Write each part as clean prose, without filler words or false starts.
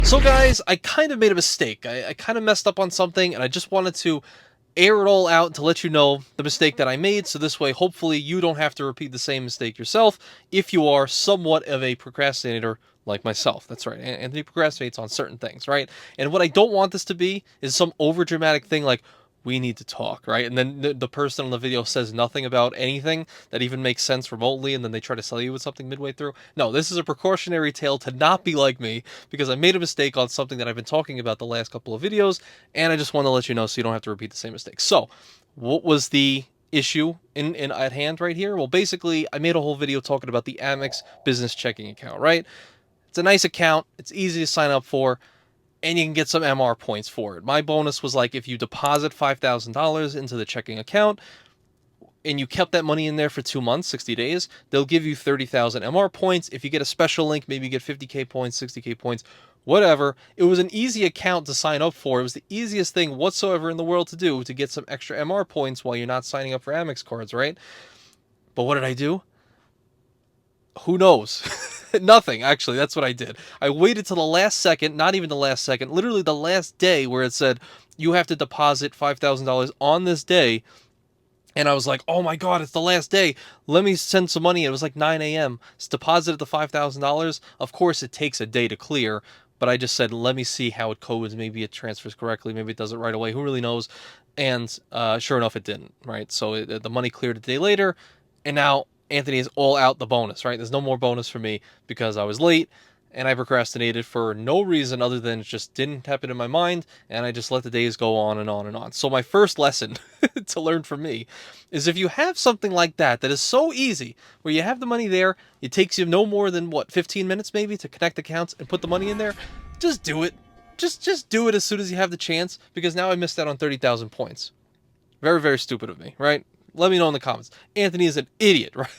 So guys, I kind of made a mistake. I kind of messed up on something and I just wanted to air it all out to let you know the mistake that I made. So this way, hopefully you don't have to repeat the same mistake yourself if you are somewhat of a procrastinator like myself. That's right. Anthony procrastinates on certain things, right? And what I don't want this to be is some over dramatic thing like, we need to talk, right? And then the person on the video says nothing about anything that even makes sense remotely, and then they try to sell you with something midway through. No, this is a precautionary tale to not be like me, because I made a mistake on something that I've been talking about the last couple of videos, and I just want to let you know so you don't have to repeat the same mistake. So, what was the issue in at hand right here? Well, basically, I made a whole video talking about the Amex Business Checking Account, right? It's a nice account. It's easy to sign up for, and you can get some MR points for it. My bonus was like if you deposit $5,000 into the checking account and you kept that money in there for 2 months, 60 days, they'll give you 30,000 MR points. If you get a special link, maybe you get 50K points, 60K points, whatever. It was an easy account to sign up for. It was the easiest thing whatsoever in the world to do to get some extra MR points while you're not signing up for Amex cards, right? But what did I do? Who knows? Nothing, actually. That's what I did. I waited till the last second, not even the last second, literally the last day where it said you have to deposit $5,000 on this day. And I was like, oh my God, it's the last day. Let me send some money. It was like 9 a.m. It's deposited the $5,000. Of course, it takes a day to clear, but I just said, let me see how it codes. Maybe it transfers correctly. Maybe it does it right away. Who really knows? And sure enough, it didn't, right? So the money cleared a day later, and now Anthony is all out the bonus, right? There's no more bonus for me because I was late and I procrastinated for no reason other than it just didn't happen in my mind, and I just let the days go on and on and on. So my first lesson to learn from me is if you have something like that that is so easy, where you have the money there, it takes you no more than, what, 15 minutes maybe to connect accounts and put the money in there, just do it. Just do it as soon as you have the chance, because now I missed out on 30,000 points. Very, very stupid of me, right? Let me know in the comments. Anthony is an idiot, right?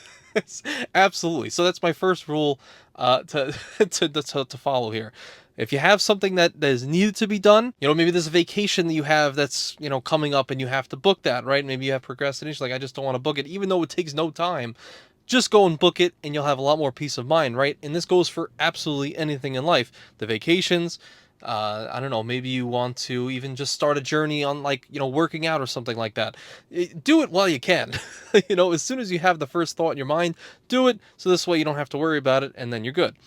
Absolutely. So that's my first rule to, to follow here. If you have something that is needed to be done, maybe there's a vacation that you have that's, coming up and you have to book that, right? Maybe you have procrastination, like I just don't want to book it, even though it takes no time. Just go and book it and you'll have a lot more peace of mind, right? And this goes for absolutely anything in life. The vacations, I don't know, maybe you want to even just start a journey on, like, working out or something like that. Do it while you can. As soon as you have the first thought in your mind, do it. So this way you don't have to worry about it and then you're good.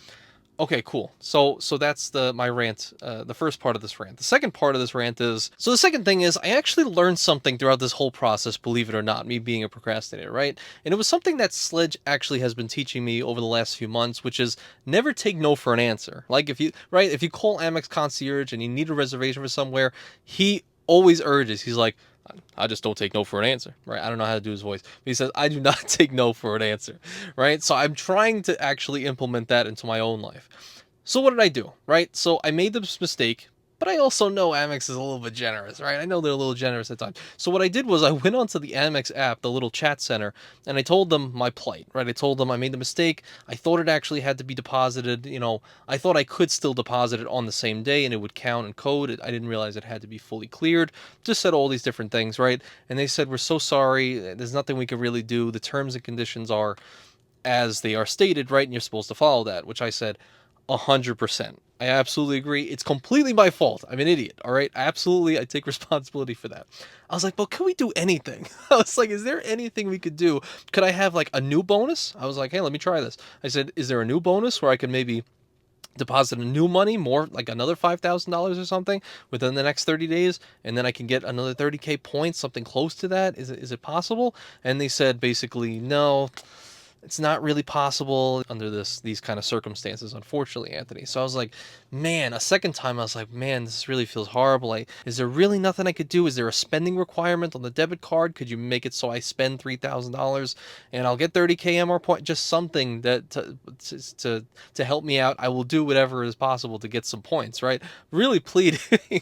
Okay, cool. So that's my rant, the first part of this rant. The second part of this rant is, so the second thing is, I actually learned something throughout this whole process, believe it or not, me being a procrastinator, right? And it was something that Sledge actually has been teaching me over the last few months, which is never take no for an answer. Like if you call Amex Concierge and you need a reservation for somewhere, he always urges, he's like, I just don't take no for an answer, right? I don't know how to do his voice, but he says, I do not take no for an answer, right? So I'm trying to actually implement that into my own life. So what did I do, right? So I made this mistake, but I also know Amex is a little bit generous, right? I know they're a little generous at times. So what I did was I went onto the Amex app, the little chat center, and I told them my plight, right? I told them I made the mistake. I thought it actually had to be deposited. I thought I could still deposit it on the same day and it would count and code. I didn't realize it had to be fully cleared. Just said all these different things, right? And they said, we're so sorry. There's nothing we can really do. The terms and conditions are as they are stated, right? And you're supposed to follow that, which I said, 100%. I absolutely agree. It's completely my fault. I'm an idiot. All right. Absolutely. I take responsibility for that. I was like, but can we do anything? I was like, is there anything we could do? Could I have like a new bonus? I was like, hey, let me try this. I said, is there a new bonus where I could maybe deposit a new money, more like another $5,000 or something within the next 30 days, and then I can get another 30K points, something close to that? Is it possible? And they said basically, no, it's not really possible under these kind of circumstances, unfortunately, Anthony. So I was like, man, a second time I was like, man, this really feels horrible. Is there really nothing I could do? Is there a spending requirement on the debit card? Could you make it so I spend $3,000 and I'll get 30K MR point? Just something that to help me out. I will do whatever is possible to get some points, right? Really pleading. And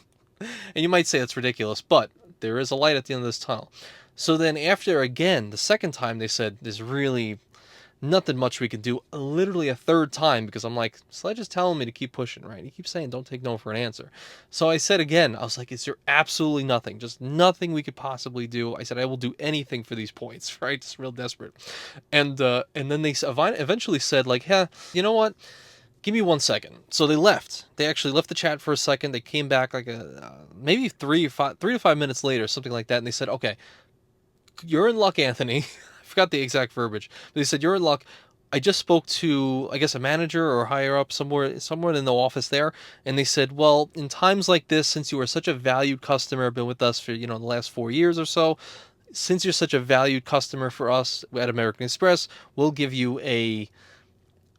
you might say that's ridiculous, but there is a light at the end of this tunnel. So then after, again, the second time, they said there's really nothing much we can do, literally a third time, because I'm like, Sledge is telling me to keep pushing, right? He keeps saying don't take no for an answer. So I said again, I was like, is there absolutely nothing, just nothing we could possibly do? I said, I will do anything for these points, right? Just real desperate. And then they eventually said, like, yeah, you know what? give me 1 second. So they left. They actually left the chat for a second. They came back like maybe 3 to 5 minutes later, something like that. And they said, okay, you're in luck, Anthony. I forgot the exact verbiage. But they said, you're in luck. I just spoke to, I guess, a manager or higher up somewhere in the office there. And they said, well, in times like this, since you are such a valued customer, been with us for, the last 4 years or so, since you're such a valued customer for us at American Express, we'll give you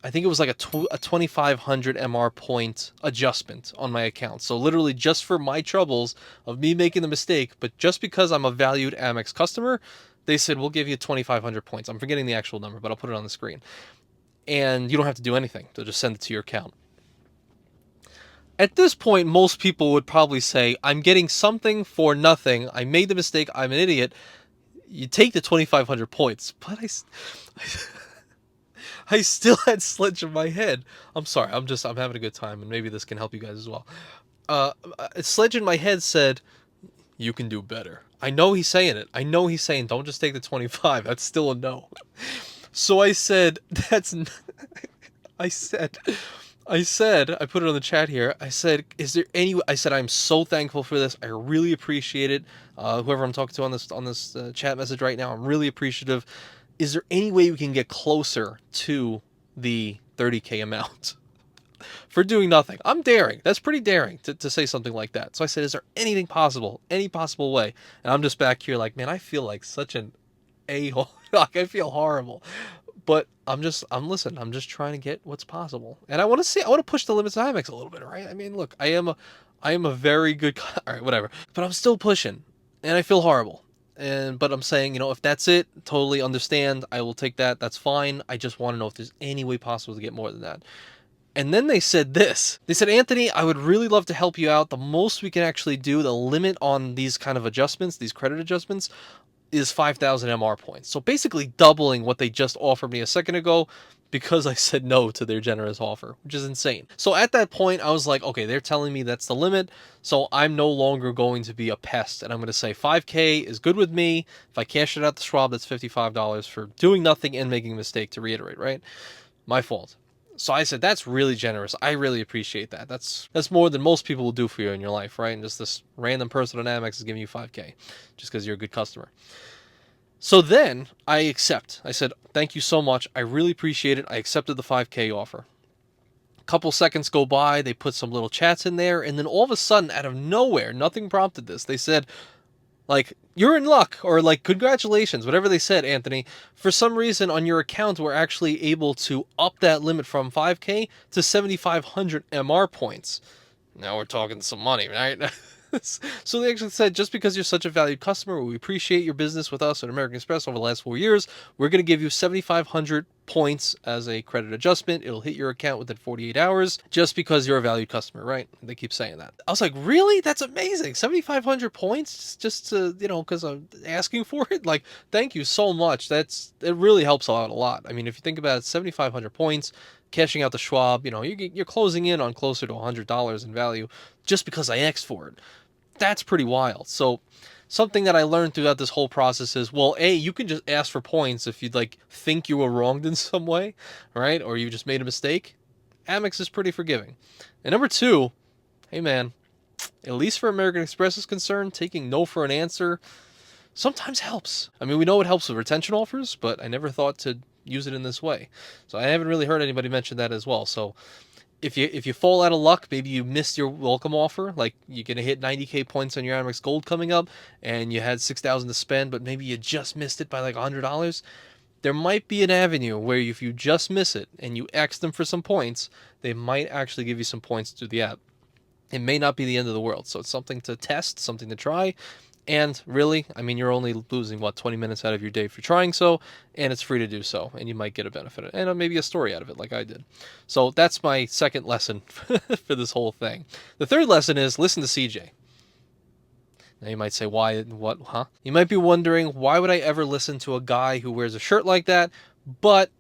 I think it was like a 2,500 MR point adjustment on my account. So literally just for my troubles of me making the mistake, but just because I'm a valued Amex customer, they said, we'll give you 2,500 points. I'm forgetting the actual number, but I'll put it on the screen. And you don't have to do anything. They'll just send it to your account. At this point, most people would probably say, I'm getting something for nothing. I made the mistake. I'm an idiot. You take the 2,500 points. But I still had Sledge in my head. I'm sorry. I'm having a good time, and maybe this can help you guys as well. Sledge in my head said, you can do better. I know he's saying it. I know he's saying, don't just take the 25. That's still a no. So I said, I put it on the chat here. I said, I'm so thankful for this. I really appreciate it. Whoever I'm talking to on this chat message right now, I'm really appreciative. Is there any way we can get closer to the 30K amount for doing nothing? I'm daring. That's pretty daring to say something like that. So I said, is there anything possible? Any possible way? And I'm just back here like, man, I feel like such an a-hole. Like, I feel horrible. But I'm just trying to get what's possible. And I want to push the limits of Amex a little bit, right? I mean, look, I am a very good, all right, whatever. But I'm still pushing, and I feel horrible. But I'm saying, if that's it, totally understand. I will take that. That's fine. I just want to know if there's any way possible to get more than that. And then they said this. They said, Anthony, I would really love to help you out. The most we can actually do, the limit on these kind of adjustments, these credit adjustments, is 5,000 MR points. So basically doubling what they just offered me a second ago because I said no to their generous offer, which is insane. So at that point, I was like, okay, they're telling me that's the limit, so I'm no longer going to be a pest, and I'm going to say 5K is good with me. If I cash it out to Schwab, that's $55 for doing nothing and making a mistake, to reiterate, right? My fault. So I said, that's really generous. I really appreciate that. That's more than most people will do for you in your life, right? And just this random person on Amex is giving you 5K just because you're a good customer. So then I accept. I said, thank you so much. I really appreciate it. I accepted the 5K offer. A couple seconds go by. They put some little chats in there. And then all of a sudden, out of nowhere, nothing prompted this. They said, like, you're in luck, or like, congratulations, whatever they said, Anthony. For some reason on your account, we're actually able to up that limit from 5K to 7,500 MR points. Now we're talking some money, right? So they actually said, just because you're such a valued customer, we appreciate your business with us at American Express over the last 4 years, we're going to give you 7,500 points as a credit adjustment. It'll hit your account within 48 hours just because you're a valued customer, right? They keep saying that. I was like, really? That's amazing. 7,500 points just to, because I'm asking for it? Like, thank you so much. It really helps out a lot. I mean, if you think about it, 7,500 points, cashing out the Schwab, you're closing in on closer to $100 in value just because I asked for it. That's pretty wild. So something that I learned throughout this whole process is, well, A, you can just ask for points if you'd think you were wronged in some way, right? Or you just made a mistake. Amex is pretty forgiving. And number two, hey man, at least for American Express is concerned, taking no for an answer sometimes helps. I mean, we know it helps with retention offers, but I never thought to use it in this way. So I haven't really heard anybody mention that as well. So if you fall out of luck, maybe you missed your welcome offer, like you're going to hit 90K points on your Amex Gold coming up, and you had $6,000 to spend, but maybe you just missed it by like $100, there might be an avenue where if you just miss it and you ask them for some points, they might actually give you some points through the app. It may not be the end of the world, so it's something to test, something to try. And really, I mean, you're only losing, 20 minutes out of your day for trying so, and it's free to do so, and you might get a benefit, and maybe a story out of it like I did. So that's my second lesson for this whole thing. The third lesson is listen to CJ. Now you might say, why, what, huh? You might be wondering, why would I ever listen to a guy who wears a shirt like that? But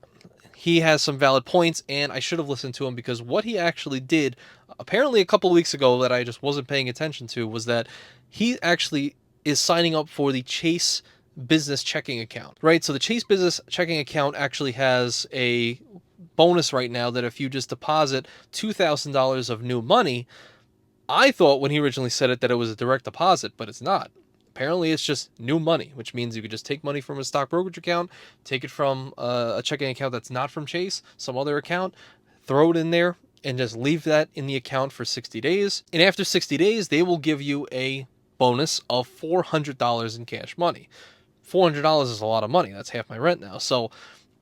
he has some valid points, and I should have listened to him because what he actually did, apparently a couple of weeks ago that I just wasn't paying attention to, was that he actually is signing up for the Chase Business Checking Account, right? So the Chase Business Checking Account actually has a bonus right now that if you just deposit $2,000 of new money, I thought when he originally said it that it was a direct deposit, but it's not. Apparently, it's just new money, which means you could just take money from a stock brokerage account, take it from a checking account that's not from Chase, some other account, throw it in there, and just leave that in the account for 60 days. And after 60 days, they will give you a bonus of $400 in cash money. $400 is a lot of money. That's half my rent now. So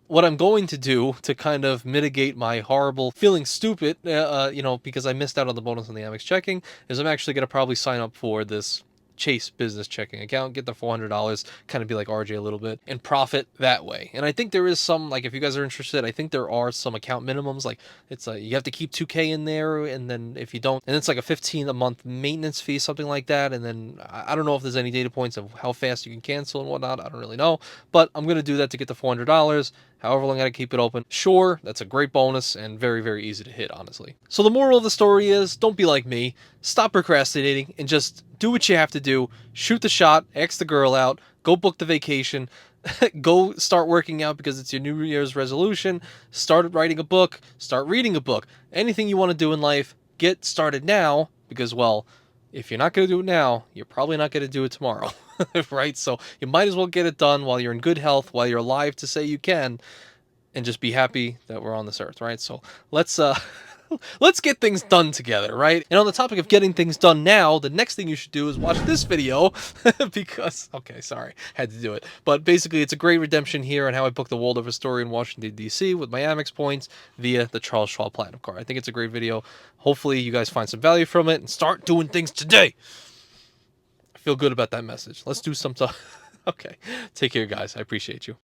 what I'm going to do to kind of mitigate my horrible feeling stupid, because I missed out on the bonus on the Amex checking, is I'm actually going to probably sign up for this Chase business checking account, get the $400, kind of be like RJ a little bit, and profit that way. And I think there is some, like, if you guys are interested, I think there are some account minimums, like it's you have to keep 2K in there, and then if you don't, and it's like a 15 a month maintenance fee, something like that. And then I don't know if there's any data points of how fast you can cancel and whatnot. I don't really know, but I'm going to do that to get the $400. However long I keep it open. Sure, that's a great bonus and very, very easy to hit, honestly. So the moral of the story is, don't be like me. Stop procrastinating and just do what you have to do. Shoot the shot, ask the girl out, go book the vacation, go start working out because it's your New Year's resolution, start writing a book, start reading a book. Anything you want to do in life, get started now because, well, if you're not going to do it now, you're probably not going to do it tomorrow. Right? So you might as well get it done while you're in good health, while you're alive to say you can, and just be happy that we're on this earth, right? So let's let's get things done together, right? And on the topic of getting things done now, the next thing you should do is watch this video because, okay, sorry, had to do it. But basically, it's a great redemption here on how I booked the Waldorf Astoria in Washington, D.C. with my Amex points via the Charles Schwab Platinum Card. I think it's a great video. Hopefully, you guys find some value from it and start doing things today. I feel good about that message. Let's do some stuff. Okay, take care, guys. I appreciate you.